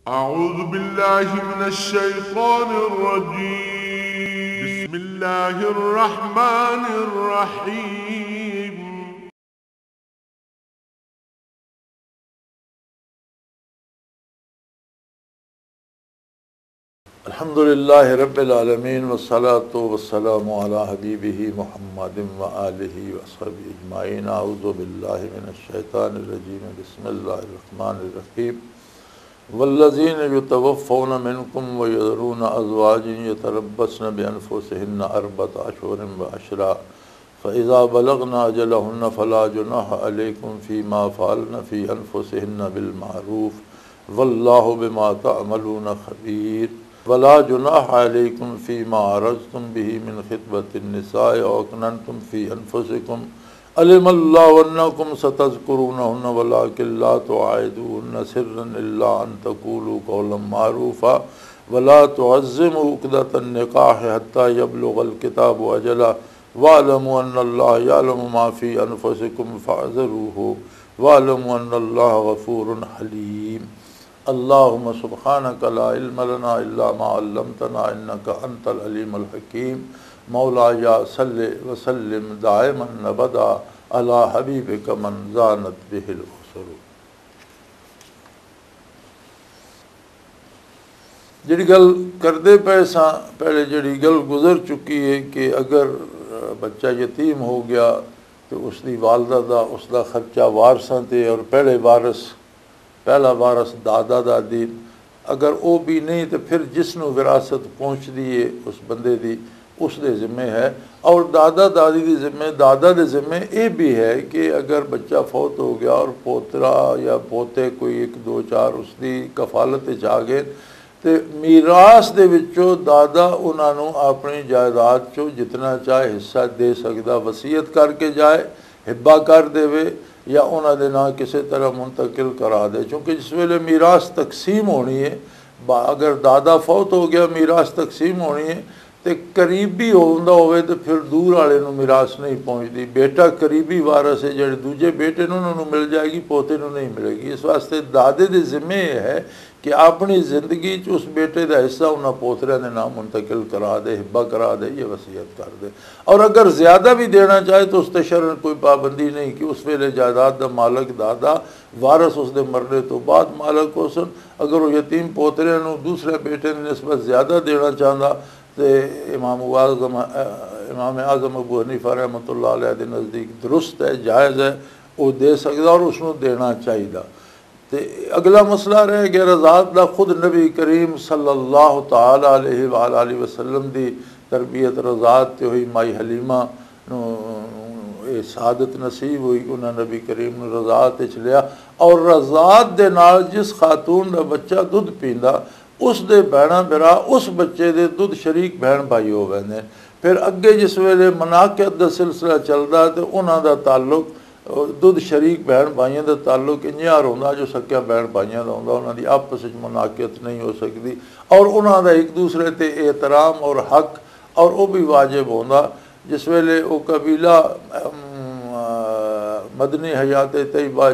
أعوذ بالله من الشيطان الرجيم بسم الله الرحمن الرحيم अल्हम्दुलिल्लाहि रब्बिल आलमीन वस्सलातु वस्सलामु अला हबीबिही मुहम्मदिन व आलिहि व अस्हबिही अजमाइन। अऊज़ु बिल्लाहि मिनश शैतानिर रजीम बिस्मिल्लाहिर रहमानिर रहीम। वल्लज़ीन युतवफ़्फ़ौन मिनकुम व यज़रून अज़वाजन यतरब्बस्न बिअन्फुसिहिन्न अर्बअत अशहुरिन व अशरा फ़इज़ा बलगना अजलहुन्न फ़ला जुनाह अलैकुम फ़ीमा फ़अल्न फ़ी अन्फुसिहिन्न बिल मारूफ़ वल्लाहु बिमा तअमलून ख़बीर। वला जुनाह अलैकुम फ़ीमा अरज़्तुम बिही मिन ख़ित्बतिन निसाए औ अकनन्तुम फ़ी अन्फुसिकुम अलिमल्लाहु अन्नकुम सतज़्कुरूनहुन्ना वलाकिन ला तुआइदूहुन्ना सिर्रन इल्ला अन तक़ूलू क़ौलन मारूफ़ा वला तुअज़्ज़िमू उक़दतन निकाह हत्ता यबलुग़ल किताबु अजला वअलमू अन्नल्लाह यअलमु मा फ़ी अनफुसिकुम फ़अज़रूहु वअलमू अन्नल्लाह गफ़ूरुन हलीम। अल्लाहुम्मा सुब्हानका ला इल्म लना इल्ला मा अल्लमतना इन्नका अंतल अलीमुल हकीम। मौलाया सल्लि व सल्लिम दाइमन अबदा अला हबीबिका मन ज़ानत बिहिल उसर। जी गल करते पे सां पहले जी गल गुजर चुकी है कि अगर बच्चा यतीम हो गया तो उसकी वालदा का उसका खर्चा वारसां ते और पहला वारस दादा दादी अगर वो भी नहीं तो फिर जिसनों विरासत पहुँचती है उस बंदे की उसके ज़िम्मे है। और दादा दादी के ज़िम्मे दादा के ज़िम्मे ये भी है कि अगर बच्चा फौत हो गया और पोतरा या पोते कोई एक दो चार उसकी कफालत आ गए तो मीरास दे विचों दादा उन्होंने अपनी जायदाद चो जितना चाहे हिस्सा दे सकता, वसीयत करके जाए, हिब्बा कर देवे या उन्होंने ना किसी तरह मुंतकिल करा दे। क्योंकि जिस वेले मीरास तकसीम होनी है, अगर दादा फौत हो गया मीरास तकसीम होनी है तो करीबी होंदा होवे तो फिर दूर वाले नूं मीरास नहीं पहुँचती। बेटा करीबी वारस है, जो दूजे बेटे उन्होंने मिल जाएगी, पोते नूं नहीं मिलेगी। इस वास्ते दादे के जिम्मे है कि अपनी ज़िंदगी उस बेटे का हिस्सा उन्होंने पोतरिया के नाम मुंतकिल करा दे, हिब्बा करा दे या वसीयत कर दे। और अगर ज़्यादा भी देना चाहे तो उसते शरन कोई पाबंदी नहीं कि उस वेले जायदाद का मालक दादा, वारस उसके मरने तो बाद मालक हो सन। अगर वो यतीम पोतरिया नूं दूसरे बेटे की निस्बत ज़्यादा देना चाहता तो इमाम आज़म अबू हनीफा रहमतुल्लाह अलैह के नज़दीक दुरुस्त है, जायज़ है, वो दे सकता और उसनों देना चाहिए। तो अगला मसला रह गया रज़ात का। खुद नबी करीम सल्लल्लाहु तआला अलैहि वसल्लम की तरबियत रज़ात ते हुई। माई हलीमा ये सादत नसीब हुई, उन्हें नबी करीम ने रज़ात च लिया और रज़ात दे नाल जिस खातून का बच्चा दुध पींदा उस दे भैणा बिरा उस बच्चे दे दुध शरीक भैन भाई हो गए। फिर अगे जिस वेले मनाकियत का सिलसिला चलता तो उन्हों का ताल्लुक दुध शरीक भैन भाइयों का ताल्लुक इंजार होंदा जो सक्या भैन भाइयों का होंदा, उन्होंने आपस में मनाकियत नहीं हो सकती और उन्होंने एक दूसरे ते एहतराम और हक और वो भी वाजिब होंदा। जिस वेले वो कबीला मदनी हयात तैयबा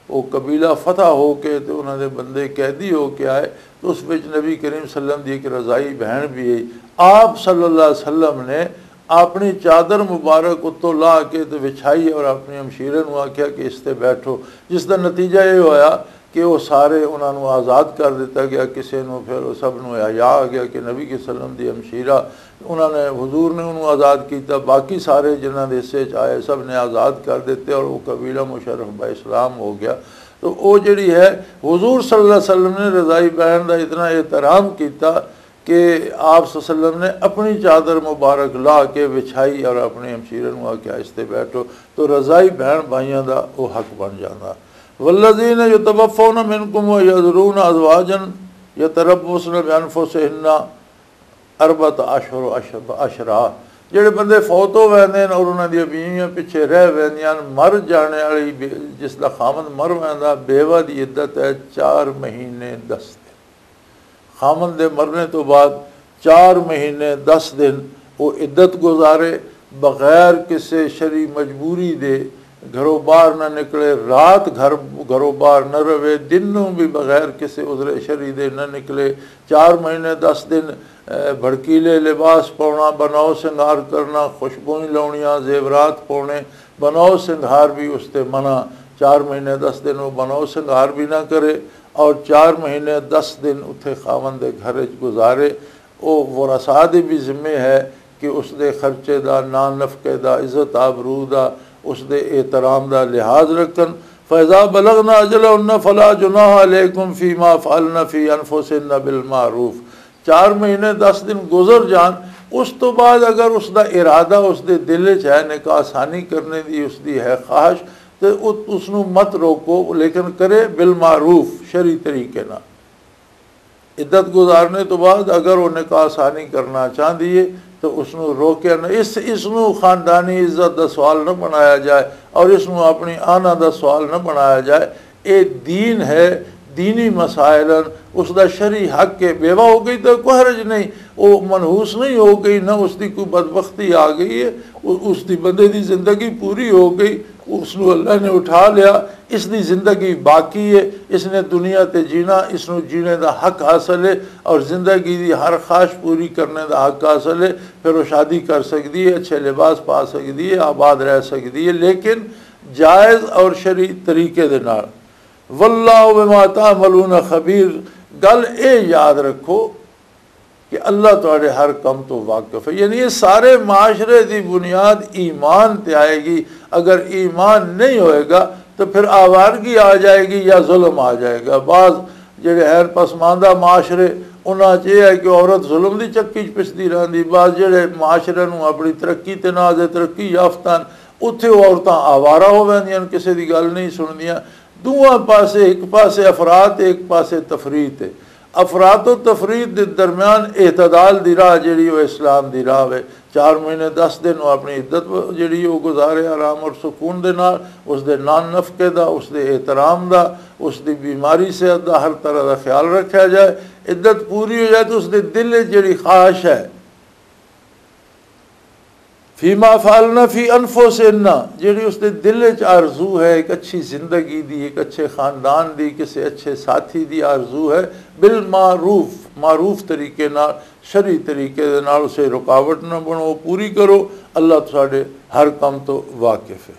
वो कबीला फतह हो के तो उन्होंने बंदे कैदी हो के आए तो उस विच नबी करीम सल्लम दी एक रज़ाई बहन भी आई। आप सल्लल्लाहु अलैहि वसल्लम ने अपनी चादर मुबारक उत्तों ला के तो विछाई और अपनी हमशीरे नूं आख्या कि इस ते बैठो, जिसका नतीजा ये होया कि वो सारे उन्होंने आज़ाद कर दिता गया। किसी ने फिर सब नूं हया आ गया कि नबी के सल्लम दी हमशीरा उन्होंने हुजूर ने उन्होंने आज़ाद किया, बाकी सारे जिन्हों के हिस्से आए सब ने आज़ाद कर दिते और वो कबीला मुशर्रफ बा इस्लाम हो गया। तो वो जी है हुजूर सल्लल्लाहु अलैहि वसल्लम ने रज़ाई बहन का इतना एहतराम किया कि आप सल्लम ने अपनी चादर मुबारक ला के बिछाई और अपने हमशीरे नूं आख्या इस ते बैठो, तो रज़ाई बहन भाइयों का वो हक बन जाता। वल्लज़ीन युतवफ़्फ़ौन मिनकुम व यज़रून अज़वाजन यतरब्बस्न बिअन्फुसिहिन्ना अर्बअत अशरा। जेड़े बंदे फौत हो वैंदे और उन्होंने बीवियां पिछे रह वैंदियां, मर जाने वाली जिसका खामद मर वैंदा बेवा की इद्दत है 4 महीने 10 दिन। खामद के मरने तो बाद 4 महीने 10 दिन वो इद्दत गुजारे बगैर किसी शरी मजबूरी दे घरों बाहर न निकले, रात घरों बाहर न रहे, दिनों भी बगैर किसी उज़्र शरई दे न निकले, 4 महीने 10 दिन भड़कीले लिबास पाना, बनाओ सिंगार करना, खुशबुएं लाउनियाँ, जेवरात पाने, बनाओ सिंगार भी उससे मना। 4 महीने 10 दिन वो बनाओ सिंगार भी ना करे और 4 महीने 10 दिन उत्थे खावन दे घर गुजारे। वो रसा दे भी जिम्मे है कि उसके खर्चे का, ना नफके का, इज़्ज़त आबरू का, उसके एहतराम का लिहाज रखन। फ़ैज़ा बलगना अजलहुन्ना फ़ला जुनाह अलैकुम फ़ीमा फ़अल्ना फ़ी अनफ़ुसिहिन्ना बिलमारूफ़। 4 महीने 10 दिन गुजर जान, उस तो बाद अगर उसका इरादा उसके दिल च है निकाह आसानी करने की उसकी है ख्वाहिश, तो उसनू मत रोको, लेकिन करे बिलमारूफ शरी तरीके ना। इद्दत गुजारने तो बाद अगर वो निकाह आसानी करना चाहती है तो उसनू रोके न। इसनू ख़ानदानी इज़्ज़त का सवाल न बनाया जाए और इसनू अपनी आना का सवाल न बनाया जाए। ये दीन है, दीनी मसाइलन उसका शरी हक के। बेवा हो गई तो कोई हर्ज नहीं, वो मनहूस नहीं हो गई, ना उसकी कोई बदबख्ती आ गई है, उसकी बंदे की ज़िंदगी पूरी हो गई, उसनू अल्लाह ने उठा लिया, इसकी ज़िंदगी बाकी है, इसने दुनिया ते जीना, इसनू जीने का हक हासिल है और ज़िंदगी की हर ख्वाहिश पूरी करने का हक हासिल है। फिर वो शादी कर सकती है, अच्छे लिबास पा सकती है, आबाद रह सकती है, लेकिन जायज़ और शरी तरीके दे नाल। वल्लाहु बिमा तामलून खबीर। गल ये याद रखो कि अल्लाह तुहाडे हर कम तो वाकिफ है। यानी ये सारे माशरे की बुनियाद ईमान ते आएगी। अगर ईमान नहीं होएगा तो फिर आवारगी आ जाएगी या जुल्म आ जाएगा। बाज़ जेड़े हैर पसमानदा माशरे उन्हां च यह है कि औरत जुल्म की चक्की च पिसदी रहंदी। बाज़ जेड़े माशरे नूं अपनी तरक्की ते नाज़ तरक्की याफ्ता उत्थे औरतां आवारा हो वैंदियां, किसी की गल नहीं सुनदियां। दूआ पासे एक पासे अफरात, एक पासे तफरीत है। अफरात व तफरीत के दरम्यान एतदाल की राह जी इस्लाम की राह है। 4 महीने 10 दिन वो अपनी इद्दत जी गुजारे आराम और सुकून के नाल, उसके नान नफके का, उसके एहतराम का, उसकी बीमारी सेहत का हर तरह का ख्याल रखा जाए। इद्दत पूरी हो जाए तो उसके दिल जी ख्वाहिश है फीमा फालना फ़ी अनफुसिहिन्ना, जी उसके दिल च आरजू है एक अच्छी ज़िंदगी दी, एक अच्छे ख़ानदान दी, किसी अच्छे साथी की आरजू है, बिल मारूफ मारूफ तरीके नाल, शरी तरीके दे नाल उसे रुकावट न बनो, पूरी करो। अल्लाह तुहाडे हर काम तो वाकिफ है।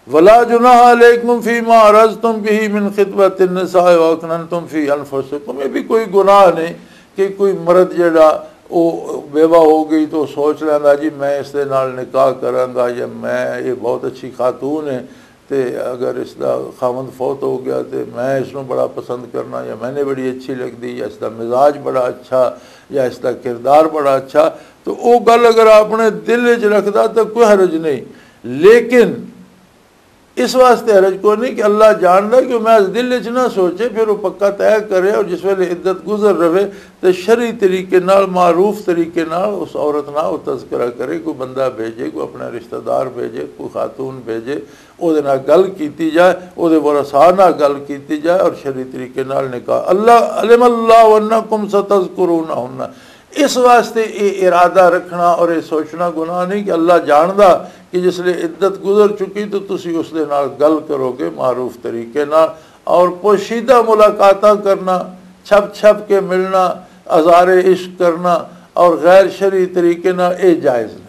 वला जुनाह अलैकुम फ़ीमा अरज़्तुम बिही मिन ख़ितबतिन निसाए व अकननतुम फ़ी अनफुसिकुम। ये भी कोई गुनाह नहीं कि कोई मर्द जेड़ा वो बेवा हो गई तो सोच लेंदा जी मैं इसके नाल निकाह करांगा, या मैं ये बहुत अच्छी खातून है तो अगर इसका खामंद फौत हो गया तो मैं इसनों बड़ा पसंद करना, या मैंने बड़ी अच्छी लगती, या इसका मिजाज बड़ा अच्छा, या इसका किरदार बड़ा अच्छा, तो वो गल अगर अपने दिल च रखता तो कोई हरज नहीं। लेकिन इस वास्ते हरज को नहीं कि अल्लाह जानता कि मैं दिल च ना सोचे, फिर वो पक्का तय करे और जिस वेले इद्दत गुजर रहे तो शरी तरीके नाल, मारूफ तरीके नाल उस औरत ना वो तज़किरा करे। कोई बंदा भेजे, कोई अपना रिश्तेदार भेजे, कोई खातून भेजे, वो गल की जाए, वो वरसा नाल गल की जाए और शरी तरीके नाल निकाह। अल्लाह अलिमल्लाहु अन्नकुम सतज़कुरूनहुन्ना। इस वास्ते ये इरादा रखना और ये सोचना गुनाह नहीं कि अल्लाह जानदा कि जिसले इद्दत गुजर चुकी तो तुसी उसदे नाल गल करोगे मारूफ तरीके नाल। और पोशीदा मुलाकातां करना, छप छप के मिलना, अज़ारे इश्क करना और गैर शरी तरीके नाल ये जायज़ नहीं।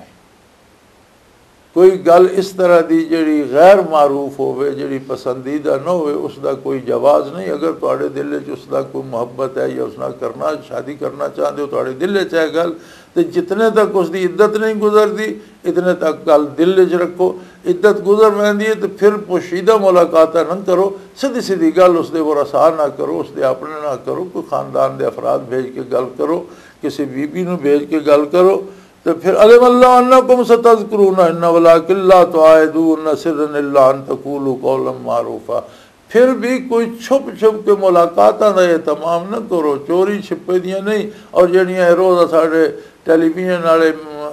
कोई गल इस तरह की जी गैर मारूफ होवे, जी पसंदीदा न होवे, उसका कोई जवाज़ नहीं। अगर तुहाडे दिल च उसका कोई मुहब्बत है या उसना करना शादी करना चाहते हो, तुहाडे दिल च है गल, तो जितने तक उसकी इद्दत नहीं गुजरती इतने तक गल दिल च रखो। इद्दत गुजर रही है तो फिर पोशीदा मुलाकात न करो, सीधी सीधी गल उसके वरसा ना करो, उसके अपने ना करो, कोई ख़ानदान के अफराद भेज के गल करो, किसी बीबी नूं भेज के गल करो। तो फिर अलिमल्लाहु अन्नकुम सतज़कुरूनहुन्ना वलाकिन ला तुआइदून सिर्रन इल्ला अन तक़ूलू क़ौलन मारूफ़ा। फिर भी कोई छुप छुप के मुलाकातां दा एहतमाम न करो, चोरी छिपे दियां नहीं। और जड़ियाँ रोज़ साढ़े टेलीविजन वाले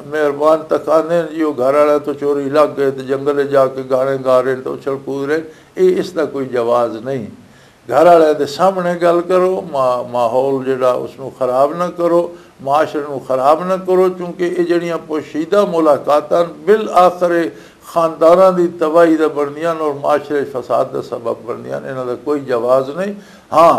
मेहरबान तकाने जी वो घर वाले तो चोरी लग गए तो जंगल जाके गाने गा रहे तो उछल कूद रहे, ये इसका कोई जवाज़ नहीं। घर वाले के सामने गल करो, माहौल जड़ा उसनों खराब ना करो, माशरे नूं खराब ना करो, क्योंकि ये जड़ियाँ पोशीदा मुलाकातां बिल आखिर खानदानां दी तबाही दा बनदियां और माशरे फसाद दा सबब बनदियां, इन्हां दा कोई जवाज़ नहीं। हाँ,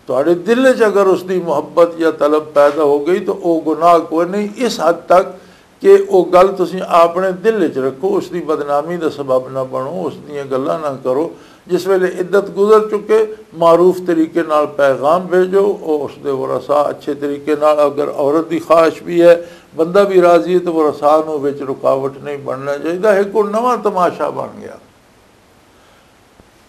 तुहाडे दिल च अगर उसकी मुहब्बत या तलब पैदा हो गई तो वह गुनाह कोई नहीं, इस हद तक कि वह गल तुसीं अपने दिल च रखो, उसकी बदनामी का सबब ना बनो, उस दियां गल्लां ना करो। जिस वेले इद्दत गुजर चुके मारूफ तरीके नाल पैगाम भेजो, और उसके वरसा अच्छे तरीके नाल, अगर औरत की ख्वाहिश भी है, बंदा भी राजी है, तो वरसा नूं विच रुकावट नहीं बनना चाहिए। एक नवा तमाशा बन गया,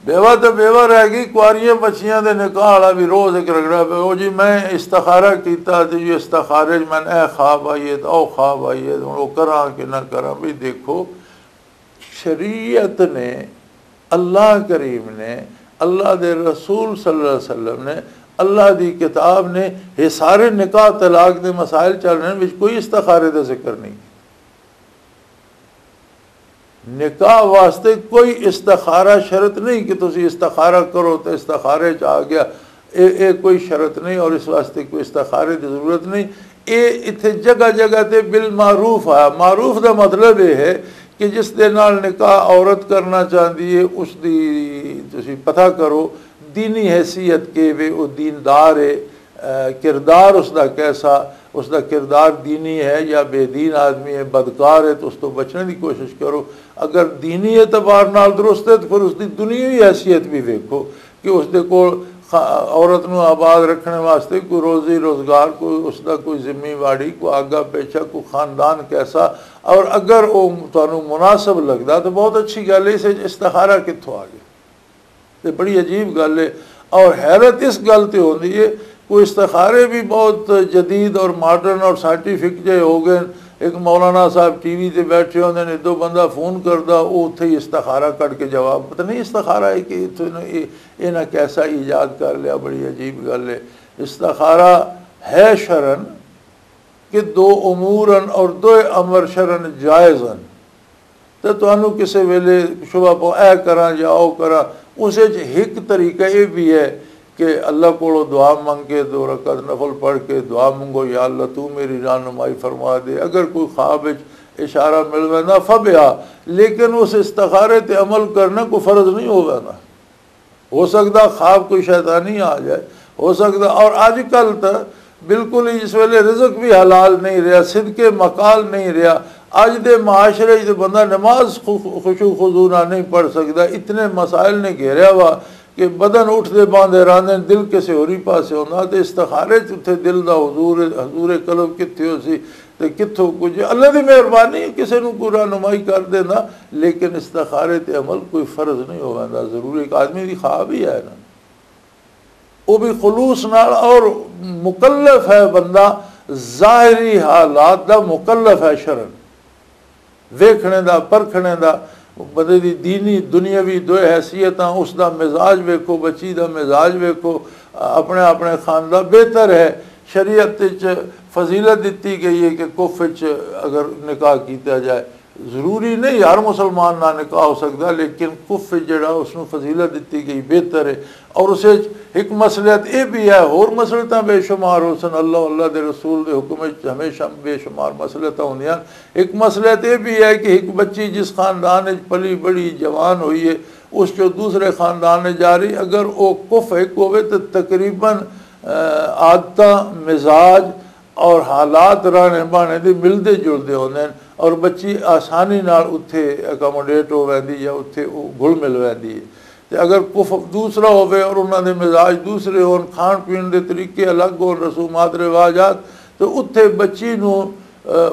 बेवा तो बेवा रह गई, कुआरियां बच्चियां दे निकाह वाला भी रोज़ एक रगड़ा पे, ओ जी मैं इस्तिखारा किया तो जी इस्तिखारे मैं ए ख्वाब आई है तो ओ ख्वाब आई है, वो करा कि ना करा। भी देखो, शरीयत ने, अल्लाह करीम ने, अल्लाह के रसूल सल्लल्लाहु अलैहि वसल्लम ने, अल्लाह की किताब ने, ये सारे निकाह तलाक के मसाइल चल रहे हैं, कोई इस्तिखारे का जिक्र नहीं। निकाह वास्ते कोई इस्तिखारा शरत नहीं कि तुसी इस्तिखारा करो तो इस्तिखारे च आ गया, ये कोई शरत नहीं, और इस वास्ते कोई इस्तिखारे की जरूरत नहीं। ये इत्थे जगह जगह ते बिल मारूफ आया। मारूफ का मतलब ये है कि जिस दे नाल निकाह औरत करना चाहती है, उसकी तुसी पता करो दीनी हैसियत के वे, वो दीनदार है, किरदार उसका कैसा, उसका किरदार दीनी है या बेदीन आदमी है, बदकार है, तो उस तो बचने की कोशिश करो। अगर दीनी एतबार नाल दुरुस्त है तो फिर उसकी दुनियावी हैसियत भी वेखो कि उसके कोल औरत नूं आबाद रखने वास्ते कोई रोज़ी रोज़गार, कोई उसका कोई जिम्मेवारी, कोई आगा पेशा, कोई ख़ानदान कैसा, और अगर वो तुहानूं मुनासिब लगता तो बहुत अच्छी गल है। इस इस्तिखारा कित्थों आ गया, तो बड़ी अजीब गल है। और हैरत इस गल ते होंदी है, कोई इस्तिखारे भी बहुत जदीद और मॉडर्न और साइंटिफिक जे हो गए। एक मौलाना साहब टीवी ते बैठे होंदे ने, दो बंदा फोन करदा, वो उत्थे ही इस्तिखारा कट के जवाब, पता नहीं इस्तिखारा है कि इन्हें कैसा ईजाद कर लिया, बड़ी अजीब गल है। इस्तिखारा है शरन कि दो उमूरन और दो अमर शरन जायज़न, तो तुहानू किसी वेले शुबा पो ऐ करा या ओ करा, उस एक तरीका ये भी है कि अल्लाह को दुआ मंग के 2 रकात नफल पढ़ के दुआ मंगो, या अल्लाह तू मेरी रहनुमाई फरमा दे। अगर कोई ख्वाब इशारा मिल वैंदा फबिया, लेकिन उस इस्तिखारे ते अमल करना कोई फ़र्ज नहीं हो वैंदा। हो सकता ख्वाब कोई शैतानी आ जाए, हो सकता। और अजकल तो बिल्कुल ही इस वेले रिज़्क भी हलाल नहीं रहा, सिदके मकाल नहीं रहा। अज दे माशरे तो बंदा नमाज खुशू खुजूना नहीं पढ़ सकता, इतने मसाइल ने घेरिया वा कि बदन उठते बांधे रहते, दिल किसी होरी पासे होना। तो इस्तिखारे उत्थे दिल का हजूर कलब कित्थे हो सी तो कित्थों कुछ अल्लाह की मेहरबानी किसी को कोई रहनुमाई कर देना, लेकिन इस्तिखारे ते अमल कोई फ़र्ज नहीं हो वैंदा, ज़रूरी एक आदमी की ख्वाब ही है ना, वो भी खुलूस नाल। और मुकल्लफ है बंदा, ज़ाहिरी हालात का मुकल्लफ है शरन, वेखने का परखने का। बंदे की दीनी दुनियावी दो हैसियत, उसका मिजाज वेखो, बच्ची का मिजाज वेखो, अपने अपने खानदान बेहतर है। शरीयत फजीलत दी गई है कि कुफ अगर निकाह किया जाए, जरूरी नहीं हर मुसलमान ना निकाह हो सकता, लेकिन कुफ जड़ा उसनों फजीलत दी गई बेहतर है। और उसे एक मसलियत ये भी है, होर मसलत बेशुमार हो सन, अल्लाह के रसूल के हुक्म हमेशा बेशुमार मसलत होंदियां। एक मसलियत ये भी है कि एक बच्ची जिस खानदान पली बड़ी जवान हुई है, उस जो दूसरे खानदान जा रही, अगर वो कुफ एक होवे तो तकरीबन आदत मिजाज और हालात रहने बहाने दे मिलते जुलते होंदे हैं, और बच्ची आसानी नाल उत्थे अकोमोडेट हो वैंदी या उत्थे घुल मिल वैंदी है। तो अगर कुफ दूसरा होवे और उन्होंने मिजाज दूसरे हो, खाण पीण के तरीके अलग हो, रसूमात रिवाजात, तो उत्थे बच्ची नूं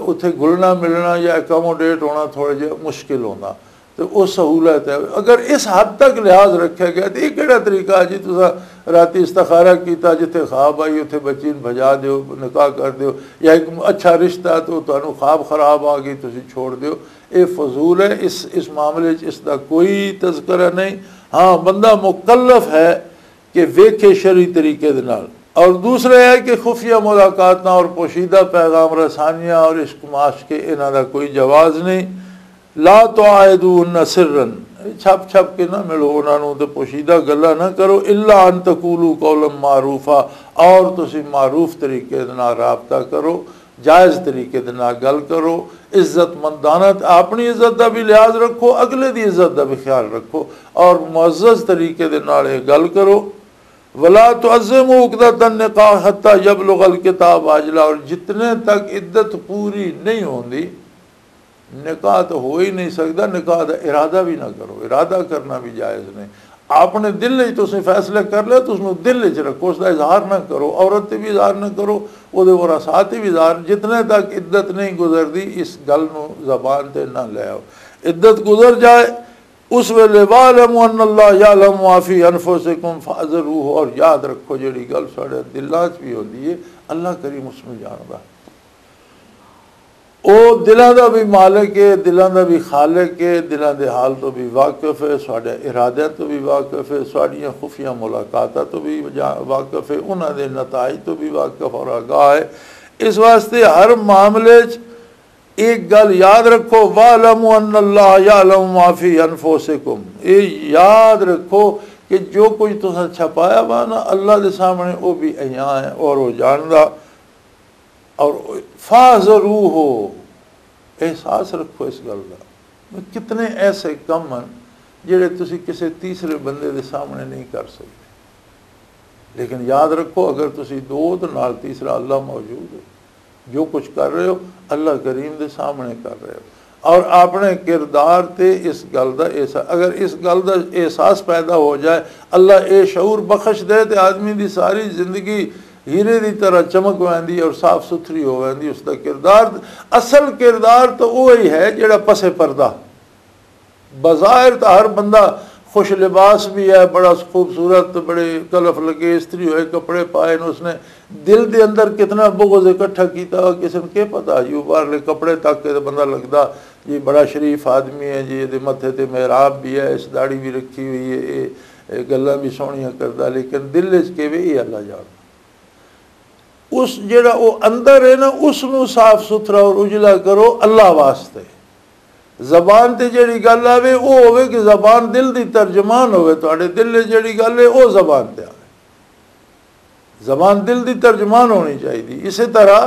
उत्थे घुलना मिलना या अकोमोडेट होना थोड़ा जिहा मुश्किल होना। तो वो सहूलत है। अगर इस हद तक लिहाज रखा गया तो यह तरीका जी तुसा राती इस्तिखारा किया, जिथे ख्वाब आई उत्थे बच्ची भजा दो, निकाह कर दो, या एक अच्छा रिश्ता तो तुहानू ख्वाब खराब आ गई तुसी छोड़ दो, ये फजूल है। इस मामले इसका कोई तज़किरा नहीं। हाँ, बंदा मुकल्लफ है कि वेखे शरी तरीके दे नाल। और दूसरा है कि खुफिया मुलाकात और पोशीदा पैगाम रसानियाँ और इश्क माश के इन्हां दा कोई जवाज़ नहीं। ला तो आयदून सिरन, छप छप के ना मिलो उन्होंने, तो पोशीदा गल्ला ना करो। इल्ला अन तकूलू कौलम मारूफा, और तुसी मारूफ तरीके नाल राबता करो। जायज़ तरीके दे नाल गल करो, इज़्ज़तमंदाना अपनी इज़्ज़त का भी लिहाज रखो, अगले की इज़्ज़त का भी ख्याल रखो और मुअज़्ज़ज़ तरीके दे नाल गल करो। वला तुअज़्ज़िमू उक़दतन निकाह हत्ता यबलुगल किताब आजला, और जितने तक इद्दत पूरी नहीं होती निकाह तो हो ही नहीं सकता, निकाह का इरादा भी ना करो, इरादा करना भी जायज़ नहीं। आपने दिल च तुसीं फैसले कर लिया तो उसमें दिल च रखो, उसका इजहार ना करो, औरत भी इजहार ना करो, वो वरासात भी इजहार, जितने तक इद्दत नहीं गुजरती इस गल नूं ज़बान ते ना ले आओ। इद्दत गुजर जाए उस वेले वालमू अन्नल्लाह यालमु मा फी अनफुसिकुम फहज़रूहु, और याद रखो जिहड़ी गल साडे दिलां च भी होंदी है अल्लाह करीम उसमें जानदा। वो दिलों का भी मालिक है, दिलों का भी खालिक है, दिलों के हाल तो भी वाकिफ है, साढ़े इरादे तो भी वाकिफ है, साड़ियाँ खुफिया मुलाकात तो भी वाकिफ है, उन्होंने नताइज तो भी वाकिफ और आगाह है। इस वास्ते हर मामले एक गल याद रखो, वालमू अन्नल्लाह यालमु मा फी अनफुसिकुम, ये याद रखो कि जो कुछ तुसें छपाया वा ना अल्लाह के सामने वो भी अयां है और वो जानदा। और फाज़रूहु, एहसास रखो इस गल का, कितने ऐसे कम हैं जिहड़े तुसीं किसी तीसरे बंदे के सामने नहीं कर सकते, लेकिन याद रखो अगर तुसीं दो तो नाल तीसरा अल्लाह मौजूद है। जो कुछ कर रहे हो अल्लाह करीम के सामने कर रहे हो, और अपने किरदार ते इस गल का एहसास, अगर इस गल का एहसास पैदा हो जाए, अल्लाह ये शऊर बख्श दे तो आदमी की सारी जिंदगी हीरे की तरह चमक वैंदी और साफ सुथरी हो वैंदी। उसका किरदार, असल किरदार तो वही है जिहड़ा पसे पर्दा। बज़ाहिर तो हर बंदा खुश लिबास भी है, बड़ा खूबसूरत, बड़े कलफ लगे इस्त्री हुए कपड़े पाए न, उसने दिल के अंदर कितना बुग़्ज़ इकट्ठा किया किसी ने क्या पता। जी बाहरले कपड़े तक के तो बंदा लगता जी बड़ा शरीफ आदमी है जी, ये मत्थे ते मेहराब भी है, इस दाढ़ी भी रखी हुई है, ये गल्लां भी सोहणियां करदा, लेकिन दिल च किवें ये अल्लाह जाने। उस जेड़ा वो अंदर है ना उसनू साफ सुथरा और उजला करो अल्लाह वास्ते। जबान ते जेड़ी गल आवे वो होवे कि जबान दिल दी तर्जमान होवे, तुहाडे दिल जेड़ी गल है वो जबान ते आवे, जबान दिल दी तर्जमान होनी चाहिए। इसी तरह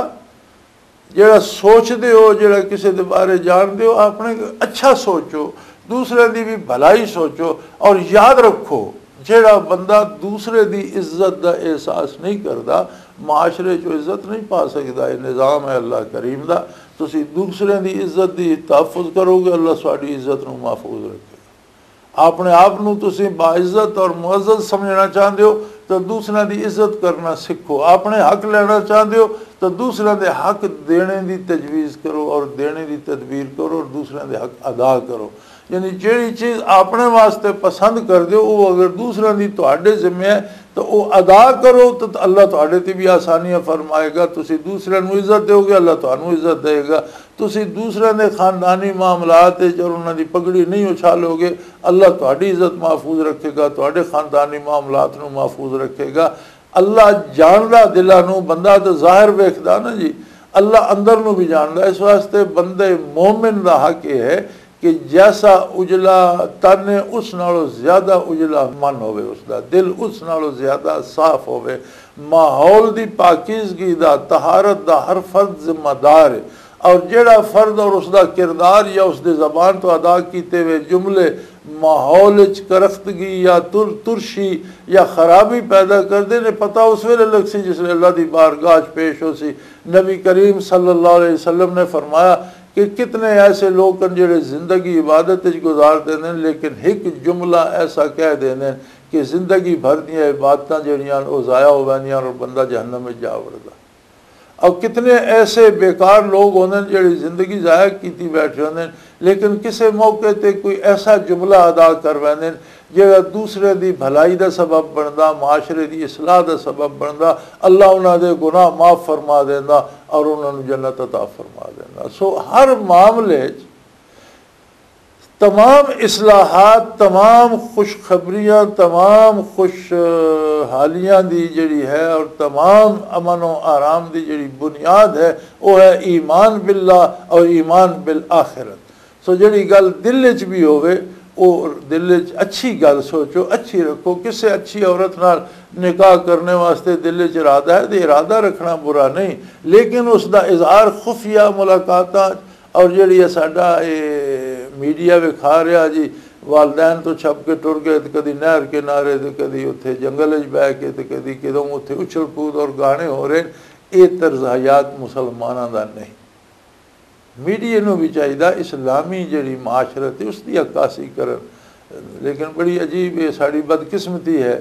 जेड़ा सोचते हो, जेड़ा किसी के बारे जानते हो, अपने अच्छा सोचो, दूसरे की भी भलाई सोचो, और याद रखो जेड़ा बंदा दूसरे की इज्जत का एहसास नहीं करता माशरे चो इज्जत नहीं पा सकता। यह निज़ाम है अल्लाह करीम का। तुसी दूसरे की इज्जत की तहफ़ुज़ करोगे, अल्लाह साड़ी इज्जत को महफूज रखेगा। अपने आप को तुसी बाइज्जत और मुअज़्ज़ज़ समझना चाहते हो तो दूसरों की इज्जत करना सीखो। अपने हक लेना चाहते हो तो दूसरों के हक देने की तजवीज़ करो और देने की तदबीर करो और दूसरों के हक अदा करो। यानी जी चीज़ अपने वास्ते पसंद कर दो वो अगर दूसरों की तुहाडे जिम्मे है तो वो अदा करो तो अल्लाह तुहाडे ते भी आसानियां फरमाएगा। तुसी दूसरों को इज्जत दोगे अल्लाह तुहानू इज्जत देगा। तुसी दूसरों के खानदानी मामलात और उन्होंने पगड़ी नहीं उछालोगे अल्लाह तुहाडी इज्जत महफूज रखेगा, तुहाडे खानदानी मामलात नू महफूज रखेगा। अल्लाह जानदा दिलां नू, बंदा तो ज़ाहिर वेखदा ना जी, अल्लाह अंदर नू भी जानदा। इस वास्ते बंदे मोमिन का हक यह है कि जैसा उजला तन है उस नालों ज़्यादा उजला मन होवे, उसका दिल उस नालों ज़्यादा साफ होवे। माहौल की पाकीज़गी का तहारत का हर फर्द जिम्मेदार है, और जेड़ा फर्द और उसका किरदार या उसके ज़बान तो अदा किए हुए जुमले माहौल करख्तगी या तुरशी या खराबी पैदा करते ने, पता उस वेले लग सी जिसले अल्लाह की बारगाह पेश हो सी। नबी करीम सल्लल्लाहु अलैहि वसल्लम ने फरमाया कि कितने ऐसे लोग हैं जो जिंदगी इबादत गुजार देने लेकिन एक जुमला ऐसा कह देने कि जिंदगी भर दियाँ इबादत जड़ियाँ वो ज़ाया हो जानियां और बंदा जहन्नम में जा वड़दा। और कितने ऐसे बेकार लोग होंगे जो जिंदगी ज़ाया की बैठे होंगे लेकिन किसी मौके पर कोई ऐसा जुमला अदा कर वैंदे जो दूसरे की भलाई का सबब बनता, माशरे की इसलाह का सबब बनता, अल्लाह उन्होंने गुनाह माफ़ फरमा देंदा और उन्होंने जन्नत अता फरमा देंदा। सो हर मामले तमाम इस्लाहात, तमाम खुशखबरियाँ, तमाम खुश हालियाँ दी जड़ी है और तमाम अमन व आराम दी जड़ी बुनियाद है वो है ईमान बिल्लाह और ईमान बिल आखिरत। सो जड़ी गल दिल च भी होवे वो दिल च अच्छी गल सोचो, अच्छी रखो। किसी अच्छी औरत नाल निकाह करने वास्ते दिल च इरादा है तो इरादा रखना बुरा नहीं, लेकिन उसका इजहार खुफिया मुलाकात और जी साडा मीडिया विखा रहा जी वालदैन तो छप के टुर गए, तो कभी नहर किनारे, तो कभी उत्थे जंगल बह के, तो कभी किदों उत्थे उछल कूद और गाने हो रहे। ये तर्ज हयात मुसलमानों का नहीं। मीडिया नूं भी चाहिए इस्लामी जी माशरत है उसकी अक्कासी कर। लेकिन बड़ी अजीब ये साड़ी बदकिस्मती है।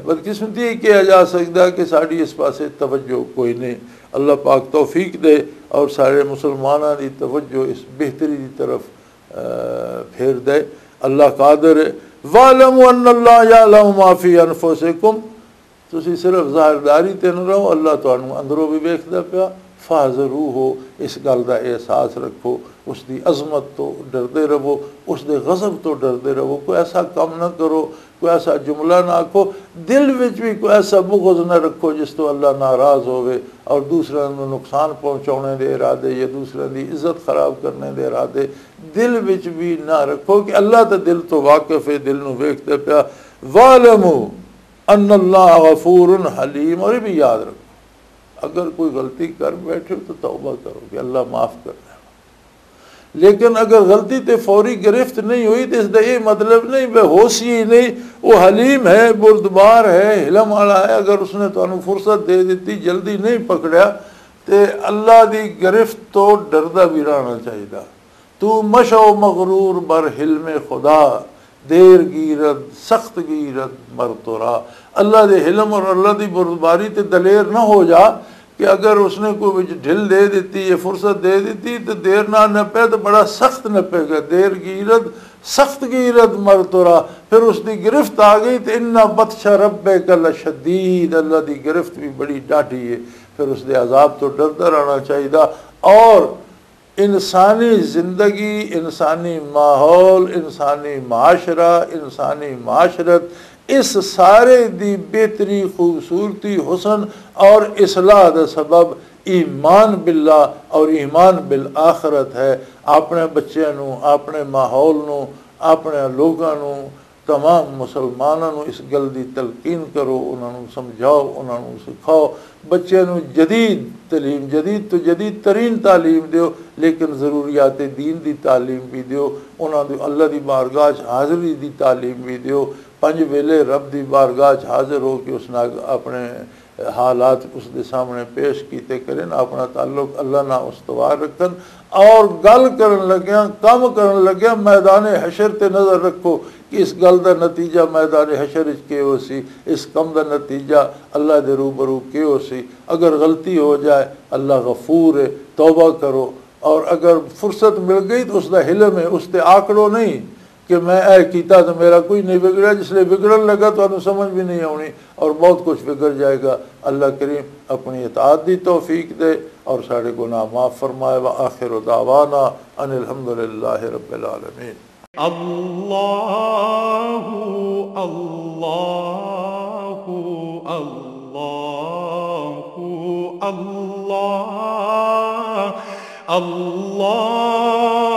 बदकिस्मती ही कहा जा सकता कि साड़ी इस पासे तवज्जो कोई नहीं। अल्लाह पाक तौफीक दे और सारे मुसलमानों की तवज्जो इस बेहतरी की तरफ फेर दे। अल्लाह कादिर है। वालमु अन्नल्लाह यअलमु मा फी अनफुसिकुम, तुसी सिर्फ ज़ाहिरदारी ते न रहो, अल्लाह तुहानू अंदरों भी वेखदा पिया। फाज़रू हो, इस गल का एहसास रखो, उसकी अजमत तो डरते रहो, उसके गज़ब तो डरते रहो। कोई ऐसा काम ना करो, कोई ऐसा जुमला ना आखो, दिल विच भी कोई ऐसा बुग़्ज़ ना रखो जिस तो अल्लाह नाराज़ होवे और दूसरों को नुकसान पहुँचाने के इरादे या दूसरों की इज्जत खराब करने के इरादे दिल विच भी ना रखो कि अल्लाह तो दिल तो वाकिफ़ है, दिल नूं वेखदा पिया। वालमु अन्नल्लाह गफूरुन हलीम, और ये भी याद रखो अगर कोई गलती कर बैठे तो तौबा करो कि अल्लाह माफ़ कर दे। लेकिन अगर गलती ते फौरी गिरफ्त नहीं हुई तो इसका ये मतलब नहीं बेहोशी ही नहीं, वो हलीम है, बुरदबार है, हिलम वाला है। अगर उसने तुहानू फुर्सत दे दी, जल्दी नहीं पकड़िया तो अल्लाह की गिरफ्त तो डरदा भी रहना चाहिए। तू मशो मगरूर बर हिलम खुदा, देर गिरत सख्त गिरत मरतुरा। अल्लाह के हिलम और अल्लाह की बुरदबारी ते दलेर ना हो जा कि अगर उसने कोई ढिल दे दी या फुर्सत दे दी तो देर ना नपे तो बड़ा सख्त नपेगा। देर गिरत सख्त गिरत मरतुरा, फिर उसकी गिरफ्त आ गई तो इन्ना बदशा रब्बे कल शदीद, अल्लाह की गिरफ्त भी बड़ी डाढ़ी है। फिर उसके अजाब तो डरता रहना चाहिए। और इंसानी ज़िंदगी, इंसानी माहौल, इंसानी माशरा, इंसानी माशरत, इस सारे दी बेहतरी, खूबसूरती, हुसन और इसलाह दा सबब ईमान बिल्लाह और ईमान बिल आखरत है। अपने बच्चों नू, अपने माहौल नू, अपने लोगों नू, तमाम मुसलमानों नू इस गल की तलकीन करो, उन्होंने समझाओ, उन्होंने सिखाओ। बच्चों नू जदीद तलीम, जदीद तो जदीद तरीन तालीम दो, लेकिन ज़रूरियात दीन की तालीम भी दो। उन्होंने अल्लाह की बारगाह हाज़री की तालीम भी दो। 5 वेले रब की बारगाह हाज़िर हो कि उसने अपने हालात उसके सामने पेश किए करें, अपना ताल्लुक अल्लाह ना उस्तवार रखन। और गल करन लग्या, काम करन लग्या मैदान हशर ते नज़र रखो कि इस गल का नतीजा मैदान हशर के हो सी, इस कम का नतीजा अल्लाह के रूबरू के हो सी। अगर गलती हो जाए अल्लाह गफूर है, तौबा करो। और अगर फुर्सत मिल गई तो उसका हिलम है, उससे आंकड़ो नहीं कि मैं ऐ किया तो मेरा कोई नहीं बिगड़ा। जिसले बिगड़न लगा तो समझ भी नहीं आनी और बहुत कुछ बिगड़ जाएगा। अल्लाह करीम अपनी इताअत दी तौफीक दे और सारे गुनाह माफ़ फरमाए। व आखिर दावाना अनिल हम्दुलिल्लाहि रब्बिल आलमीन। अल्लाहु अल्लाहु अल्लाहु अल्लाह अल्लाह